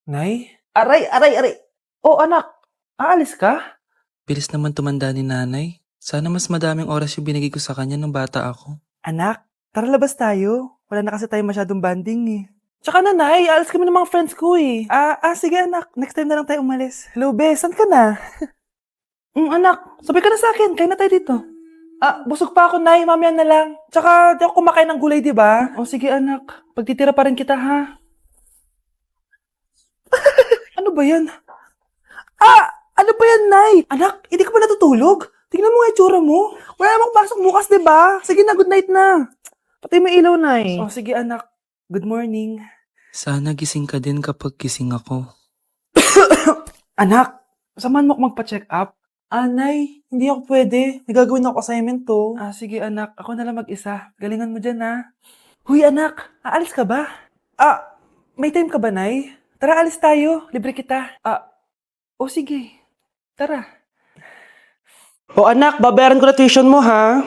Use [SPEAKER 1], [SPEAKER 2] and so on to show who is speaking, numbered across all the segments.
[SPEAKER 1] Nay? Aray, aray, aray! Oh, anak! Aalis ka?
[SPEAKER 2] Bilis naman tumanda ni nanay. Sana mas madaming oras yung binigay ko sa kanya nung bata ako.
[SPEAKER 1] Anak, tara labas tayo. Wala na kasi tayo masyadong banding eh. Tsaka na, Nay, aalis kami ng mga friends ko eh. Sige anak, next time na lang tayo umalis. Hello, Be, saan ka na? Anak, sabay ka na sa akin, kain na tayo dito. Busog pa ako, Nay, mamaya na lang. Tsaka, di ako kumakain ng gulay, di ba? O sige anak, pagtitira pa rin kita ha. Ano ba yan? Ano ba yan, Nay? Anak, hindi ka pa natutulog? Tingnan mo nga itsura mo. Wala namang pasok bukas, di ba? Sige na, good night na. Patay mo ilaw, Nay. O sige anak, good morning.
[SPEAKER 2] Sana gising ka din kapag gising ako.
[SPEAKER 1] Anak, samahan mo ako magpa-check up. Nay, hindi ako pwede. Nagagawin ako assignment to. Sige anak, ako na lang mag-isa. Galingan mo dyan ha. Huy anak, aalis ka ba? May time ka ba, Nay? Tara, alis tayo. Libre kita. Sige. Tara. O anak, babayaran ko na tuition mo ha.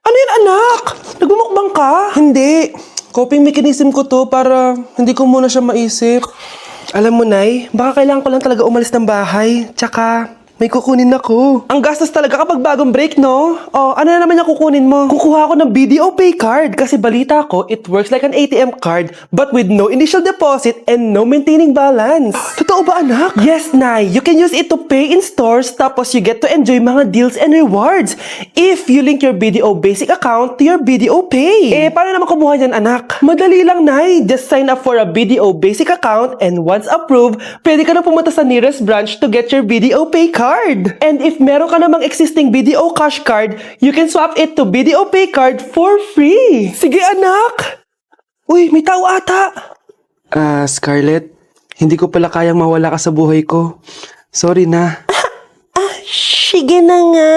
[SPEAKER 1] Ano yun anak? Nagmumukbang ka? Hindi. Coping mechanism ko to para hindi ko muna siya maisip. Alam mo, Nay, baka kailangan ko lang talaga umalis ng bahay. Tsaka, may kukunin ako. Ang gastos talaga kapag bagong break, no? Ano na naman yung kukunin mo? Kukuha ako ng BDO Pay card kasi balita ko, it works like an ATM card but with no initial deposit and no maintaining balance. Totoo ba, anak? Yes, Nay. You can use it to pay in stores tapos you get to enjoy mga deals and rewards if you link your BDO Basic account to your BDO Pay. Paano naman kumuha yan, anak? Madali lang, Nay. Just sign up for a BDO Basic account and once approved, pwede ka na pumunta sa nearest branch to get your BDO Pay card. And if meron ka namang existing BDO Cash card, you can swap it to BDO Pay card for free. Sige, anak! Uy, may tao ata! Scarlett, hindi ko pala kayang mawala ka sa buhay ko. Sorry na. Sige na nga.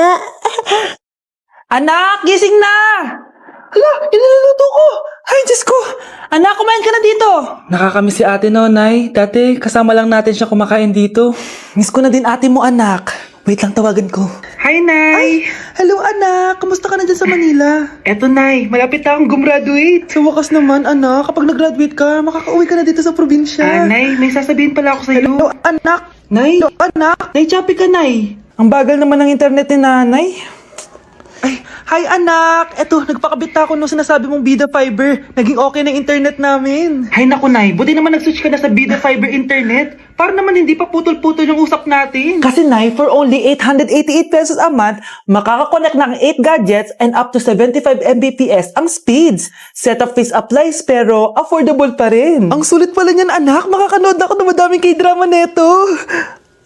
[SPEAKER 1] Anak, gising na! Hala, iniluluto ko! Ay, Diyos ko! Anak, kumain ka na dito!
[SPEAKER 2] Nakakamiss si ate no, Nay. Dati kasama lang natin siya kumakain dito.
[SPEAKER 1] Miss ko na din ate mo, anak. Wait lang, tawagan ko.
[SPEAKER 2] Hi, Nay!
[SPEAKER 1] Hello, anak. Kamusta ka na dyan sa Manila?
[SPEAKER 2] Eto, Nay. Malapit na akong gumraduate.
[SPEAKER 1] Sa wakas naman, anak. Kapag nag-graduate ka, makaka-uwi ka na dito sa probinsya.
[SPEAKER 2] Nay, may sasabihin pala ako sa'yo.
[SPEAKER 1] Hello, anak.
[SPEAKER 2] Nay!
[SPEAKER 1] Hello, anak.
[SPEAKER 2] Nay, choppy ka, Nay.
[SPEAKER 1] Ang bagal naman ng internet ni nanay. Ay, hi anak! Eto, nagpakabit na ako nung sinasabi mong Bida Fiber. Naging okay na internet namin.
[SPEAKER 2] Hay naku, Nay. Buti naman nag-switch ka na sa Bida Fiber Internet. Para naman hindi pa putol-putol yung usap natin.
[SPEAKER 1] Kasi Nay, for only 888 pesos a month, makakakonect ng 8 gadgets and up to 75 Mbps ang speeds. Setup fees applies pero affordable pa rin. Ang sulit pala niyan anak, makakanood ako ng madaming k-drama neto.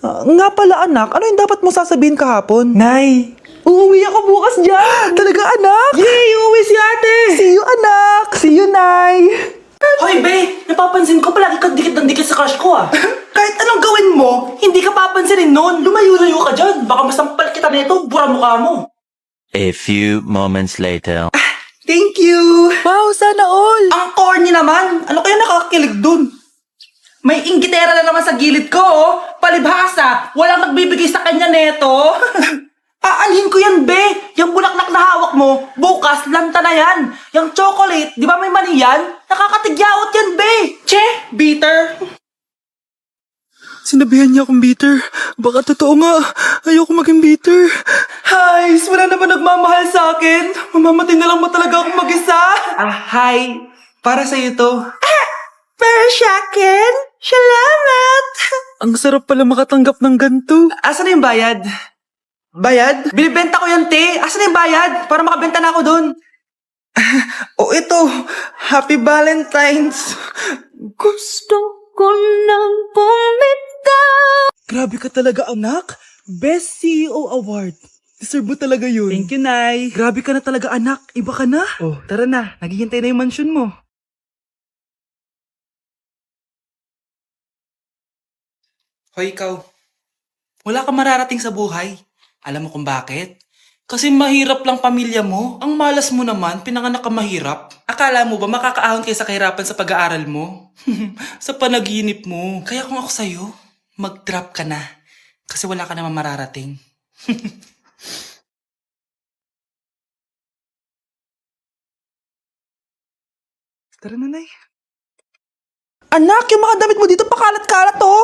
[SPEAKER 1] Nga pala anak, ano yung dapat mo sasabihin kahapon? Nay, uuwi ako bukas dyan! Talaga anak? Yay! Uuwi si ate! See you anak! See you, Nay!
[SPEAKER 2] Hoy, Be! Napapansin ko palagi kang dikit ng dikit sa crush ko, ah.
[SPEAKER 1] Kahit anong gawin mo,
[SPEAKER 2] Hindi ka papansinin nun. Lumayo-layo ka dyan. Baka masampal kita nito. Bura mukha mo.
[SPEAKER 3] A few moments later.
[SPEAKER 1] thank you! Wow, sana all!
[SPEAKER 2] Ang corny naman. Ano kaya nakakakilig dun? May inggitera na naman sa gilid ko, oh. Palibhasa. Walang nagbibigay sa kanya neto. Aanhin ko yan, Be. Yung bulaklak na hawak mo, bukas, lanta na yan. Yung chocolate, di ba may mani yan? Nakakatigyawat yan, Be. Che, bitter.
[SPEAKER 1] Sinabihan niya akong bitter. Baka totoo nga. Ayoko maging bitter. Hi, wala naman nagmamahal sa akin. Mamamatay na lang ba talaga akong mag-isa?
[SPEAKER 2] Hi. Para sa'yo to.
[SPEAKER 1] Pero sa akin, salamat. Ang sarap pala makatanggap ng ganito.
[SPEAKER 2] Asan na yung bayad?
[SPEAKER 1] Bayad?
[SPEAKER 2] Binibenta ko yan, te. Asan na yung bayad? Para makabenta na ako dun.
[SPEAKER 1] Ito. Happy Valentine's.
[SPEAKER 4] Gusto ko nang bumitaw.
[SPEAKER 1] Grabe ka talaga, anak. Best CEO Award. Deserve mo talaga yun.
[SPEAKER 2] Thank you, Nay.
[SPEAKER 1] Grabe ka na talaga, anak. Iba ka na.
[SPEAKER 2] Oh, tara na. Naghihintay na yung mansion mo. Hoy, ikaw. Wala kang mararating sa buhay. Alam mo kung bakit? Kasi mahirap lang pamilya mo. Ang malas mo naman, pinanganak ka mahirap. Akala mo ba makakaahon kayo sa kahirapan sa pag-aaral mo? Sa panaginip mo. Kaya kung ako sa'yo, mag-drop ka na. Kasi wala ka naman mararating.
[SPEAKER 1] Tara na, Nay. Anak, yung mga damit mo dito pakalat-kalat oh.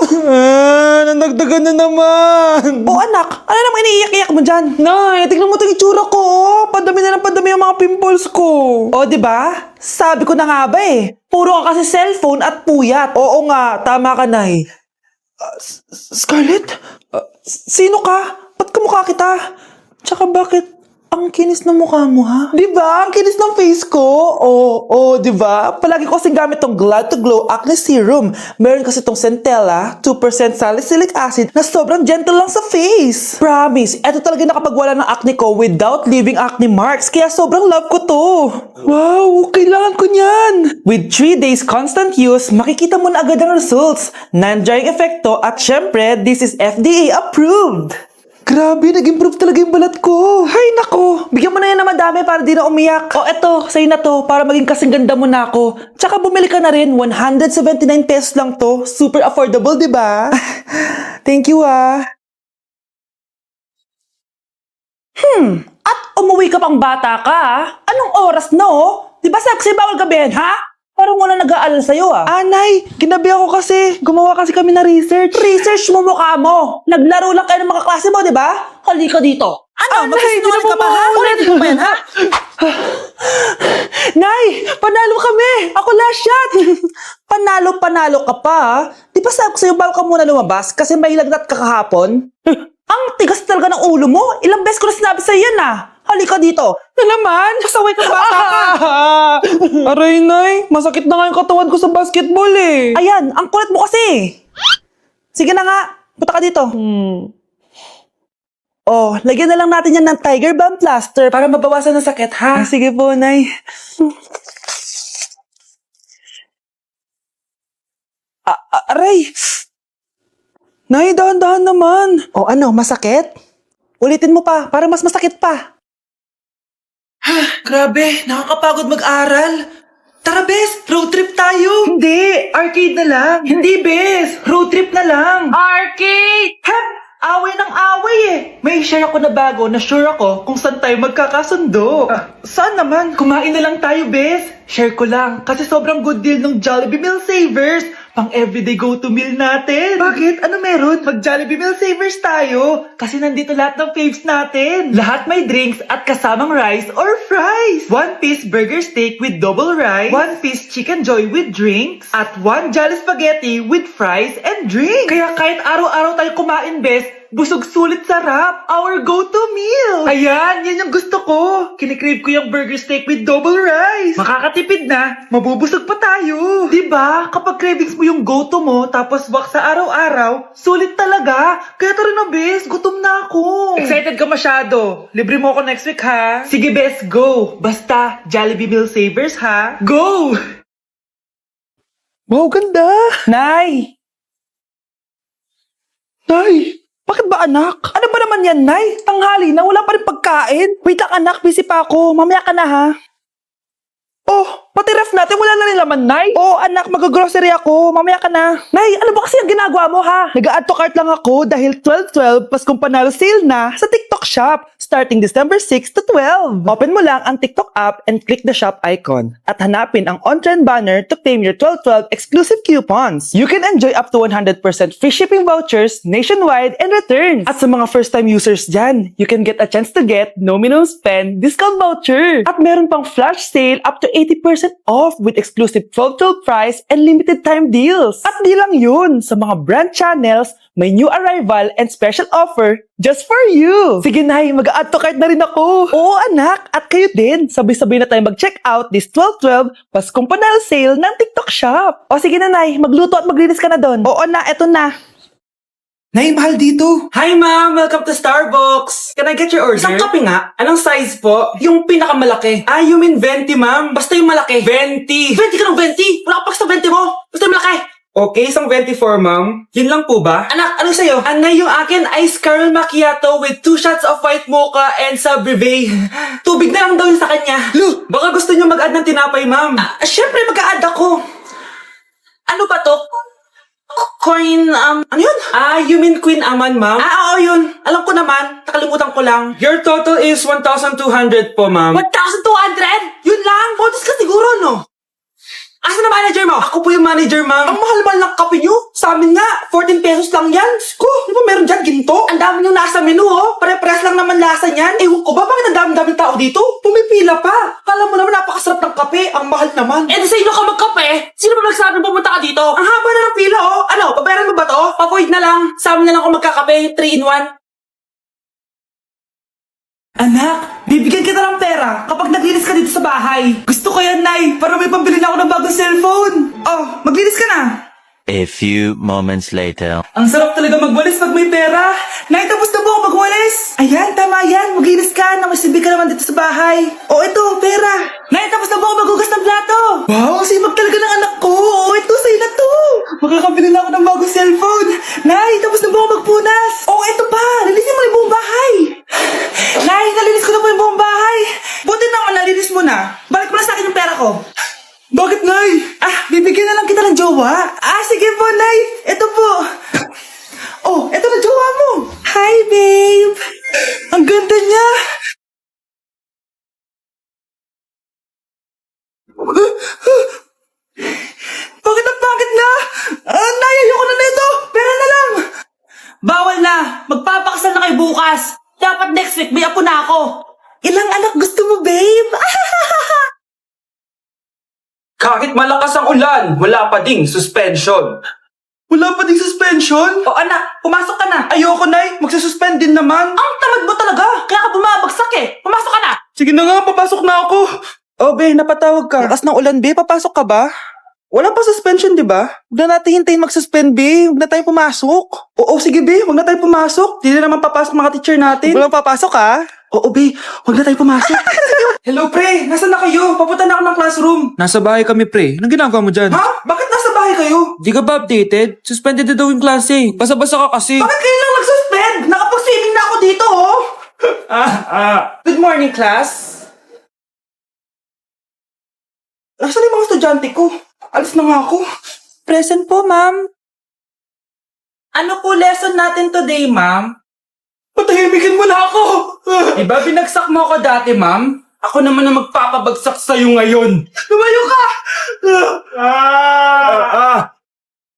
[SPEAKER 1] Nandagdagan na naman. Oh anak, ano namang iniiyak-iyak mo dyan? Nay, tignan mo itong itsura ko oh. Padami na ng padami ang mga pimples ko. Oh, di ba? Sabi ko na nga ba eh. Puro ka kasi cellphone at puyat. Oo nga, tama ka, Nay. Scarlett? Sino ka? Ba't kamukha kita? Tsaka bakit ang kinis ng mukha mo, ha? Di ba? Ang kinis ng face ko. Oo, di ba? Palagi ko kasing gamit tong Glad to Glow Acne Serum. Meron kasi tong Centella, 2% salicylic acid na sobrang gentle lang sa face. Promise, eto talaga nakapagwala ng acne ko without leaving acne marks. Kaya sobrang love ko to. Wow, kailangan ko niyan. With 3 days constant use, makikita mo na agad ang results. Non-drying epekto at syempre, this is FDA approved. Grabe, nag-improve talaga yung balat ko. Hay nako, bigyan mo na yan na madami para di na umiyak. O eto, sa'yo na to, para maging kasing ganda mo na ako. Tsaka bumili ka na rin, 179 pesos lang to. Super affordable, di ba? Thank you ah. At umuwi ka pang bata ka ah. Anong oras na oh? Di ba sabi ko sa'yo bawal gabihin, ha? Parang wala nag-aalala sa'yo ah. Anay, ginabi ako kasi. Gumawa kasi kami na research. Research mo mukha mo. Naglaro lang kayo ng mga klase mo, di ba? Halika dito. Ano? Magsisinungaling ka pa ha? Ulitin mo pa yan ha? Nay, panalo kami. Ako last shot. Panalo ka pa ha? Di ba sabi ko sa'yo bago ka muna lumabas kasi may lagnat ka kahapon? Ang tigas talaga ng ulo mo. Ilang beses ko na sinabi sa'yo yan ah. Halika dito. Na naman? Sasaway ka bata ka. Aray, Nay. Masakit na nga yung katawan ko sa basketball eh. Ayan, ang kulit mo kasi. Sige na nga. Punta ka dito. Oh, lagyan na lang natin yan ng Tiger Balm plaster para mabawasan ng sakit, ha? Sige po, Nay. Aray! Nay, dahan-dahan naman. O ano, masakit? Ulitin mo pa, para mas masakit pa. Grabe, nakakapagod mag-aral. Tara, Bes, road trip tayo. Hindi, arcade na lang. Hindi, Bes, road trip na lang. Arcade! Hep, away ng away eh. May share ako na bago na sure ako kung saan tayo magkakasundo. Saan naman? Kumain na lang tayo, Bes. Share ko lang, kasi sobrang good deal ng Jollibee Meal Savers. Pang everyday go-to meal natin. Bakit? Ano meron? Mag-Jollibee Meal Savers tayo. Kasi nandito lahat ng faves natin. Lahat may drinks at kasamang rice or fries. 1-piece burger steak with double rice. 1-piece chicken joy with drinks. At 1 Jolly Spaghetti with fries and drinks. Kaya kahit araw-araw tayo kumain, Bes, busog sulit sarap. Our go-to meal. Ayan, yan yung gusto ko. Kinikrave ko yung burger steak with double rice. Makakatipid na, mabubusog pa tayo. Diba? Kapag cravings mo yung go-to mo, tapos wak sa araw-araw, sulit talaga. Kaya tara na, Bes, gutom na ako. Excited ka masyado. Libre mo ako next week, ha? Sige, Bes, go. Basta, Jollibee Meal Savers, ha? Go! Wow, ganda. Nay! Nay! Bakit ba anak? Ano ba naman yan, Nay? Tanghali na, wala pa rin pagkain. Wait lang anak, busy pa ako. Mamaya ka na ha. Oh, pati ref natin wala na rin laman, Nay. Oh, anak, mag-grocery ako. Mamaya ka na. Nay, ano ba kasi ang ginagawa mo ha? Nag-add to cart lang ako dahil 12-12 Paskong Panalo sale na sa TikTok Shop starting December 6 to 12. Open mo lang ang TikTok app and click the shop icon at hanapin ang on-trend banner to claim your 12-12 exclusive coupons. You can enjoy up to 100% free shipping vouchers nationwide and returns. At sa mga first-time users dyan, you can get a chance to get no minimum spend discount voucher. At meron pang flash sale up to 80% off with exclusive 12-12 price and limited time deals. At di lang yun, sa mga brand channels, may new arrival and special offer just for you. Sige Nay, mag-add to cart na rin ako. Oo anak, at kayo din. Sabay-sabay na tayo mag-check out this 12-12 Paskong Panalo sale ng TikTok Shop. O sige na Nay, magluto at maglinis ka na doon. Oo na, eto na. Nay, mahal dito. Hi ma'am, welcome to Starbucks. Can I get your order? Isang kape nga. Anong size po? Yung pinakamalaki. Ah, you mean 20 ma'am? Basta yung malaki. 20. 20 ka ng 20? Wala ka pa sa 20 mo. Basta yung malaki. Okay, isang 24 ma'am. Yun lang po ba? Anak, ano sa'yo? Anay, yung akin ice caramel macchiato with 2 shots of white mocha and sa brevet. Tubig na lang daw yun sa kanya. Lu, baka gusto nyo mag-add ng tinapay ma'am. Siyempre mag-add ako. Ano ba to? Coin, ano yun? Ah, you mean Queen Aman, ma'am? Ah, oo yun. Alam ko naman. Nakalimutan ko lang. Your total is 1,200 po, ma'am. 1,200? Yun lang? Bonus ka siguro, no? Asa na manager mo? Ako po yung manager, ma'am. Ang mahal-mahal ng kape nyo. Sa amin nga, 14 pesos lang yan. Ko, di ba meron dyan ginto? Ang dami yung nasa menu, oh. Pare-pares lang naman lasa niyan. Ewan ko ba, bakit ang dami-dami tao dito? Pumipila pa. Kala mo naman napakasarap ng kape. Ang mahal naman.
[SPEAKER 5] Eh, di sa inyo ka magkape? Sino ba nagsabing pumunta ka dito?
[SPEAKER 1] Ang haba na ng pila, oh. Ano, babayaran mo ba to?
[SPEAKER 5] Papoid na lang. Sa amin na lang ako magkakape. 3-in-1.
[SPEAKER 2] Anak, bibigyan kita ng pera kapag naglinis ka dito sa bahay. Gusto ko yan, Nay, para may pambili na ako ng bagong cellphone. Oh, maglinis ka na.
[SPEAKER 3] A few moments later.
[SPEAKER 2] Ang sarap talaga magwalis pag may pera. Nay, tapos na po ako magwalis. Ayan, tama yan. Maglinis ka na may silbi ka naman dito sa bahay. Oh, ito, pera. Nay, tapos na po ako maghugas ng plato. Wow, sipag talaga ng anak ko. Oh, ito, sa'yo na to. Makakabili na ako ng bagong cellphone. Nay, tapos na po ako magpunas. Oh, ito pa. Linisin mo yung buong bahay. Nay, nalinis ko na po yung buong bahay. Buti naman nalinis mo na. Balik mo na sa akin yung pera ko. Bakit, Nay? Bibigyan na lang kita ng jowa. Sige po, Nay. Ito po. Oh, ito na jowa mo. Hi, babe. Ang ganda niya. Bakit ang pangit na? Nay, ayoko na nito. Pera na lang.
[SPEAKER 5] Bawal na. Magpapakasal na kayo bukas. Dapat next week, may apo na ako.
[SPEAKER 2] Ilang anak gusto mo, babe?
[SPEAKER 1] Kahit malakas ang ulan, wala pa ding suspension. Wala pa ding suspension?
[SPEAKER 5] O anak, pumasok ka na.
[SPEAKER 1] Ayoko, Nay. Magsususpend din naman.
[SPEAKER 5] Ang tamad mo talaga. Kaya ka bumabagsak eh. Pumasok ka na.
[SPEAKER 1] Sige na nga, papasok na ako. Oh, be, napatawag ka. Lakas ng ulan, be. Papasok ka ba? Wala pa suspension, di ba? Huwag na natin hintayin mag-suspend, be. Huwag na tayo pumasok. Oo, sige, be. Huwag na tayo pumasok. Di na naman papasok mga teacher natin. Walang papasok, ha? Oo, be. Huwag na tayo pumasok. Hello, pre. Nasaan na kayo? Papunta na ako ng classroom.
[SPEAKER 6] Nasa bahay kami, pre. Anong ginagawa mo dyan?
[SPEAKER 1] Ha? Bakit nasa bahay kayo?
[SPEAKER 6] Di ka ba updated? Suspended na daw yung klase. Basa-basa ka kasi.
[SPEAKER 1] Bakit kayo lang nag-suspend? Nakapag-swimming na ako dito, oh. Good morning, class. Nasaan yung mga estudyante ko? Alis na nga ako.
[SPEAKER 2] Present po, ma'am. Ano po lesson natin today, ma'am?
[SPEAKER 1] Patahimikin mo na ako.
[SPEAKER 2] Diba binagsak mo ako dati, ma'am? Ako naman ang magpapabagsak sa'yo ngayon.
[SPEAKER 1] Lumayo ka.